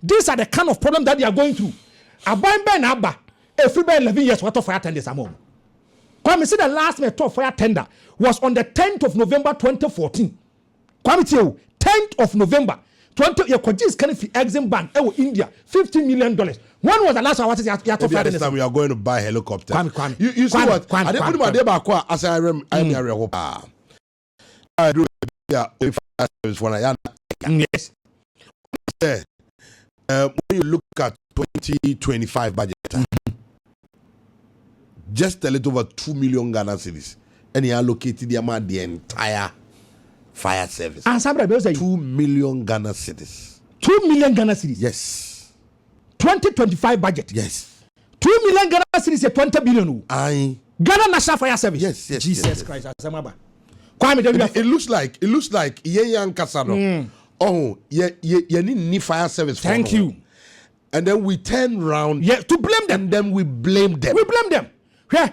These are the kind of problems that they are going through. Aban Ben Abba, every 11 years, what of fire tenders are more. Kwame said the last top fire tender was on the 10th of November 2014. Kwame tell 10th of November 20 your Kojis can fi exim ban India $15 million. When was the last one? What is your top fire tender? We are going to buy helicopter. Kwame. You see what? I didn't put my day back as I remember. I do yes. When you look at 2025 budget, just a little over 2 million Ghana cedis, and he allocated the entire fire service. And 2 million Ghana cedis. 2 million Ghana cedis. Yes. 2025 budget. Yes. 2 million Ghana cedis is 20 billion. Ghana National Fire Service. Yes. Jesus Christ. It looks like Yeyan Kasano. Oh, you need fire service. Thank you. And then we turn around to blame them. And then we blame them. Yeah.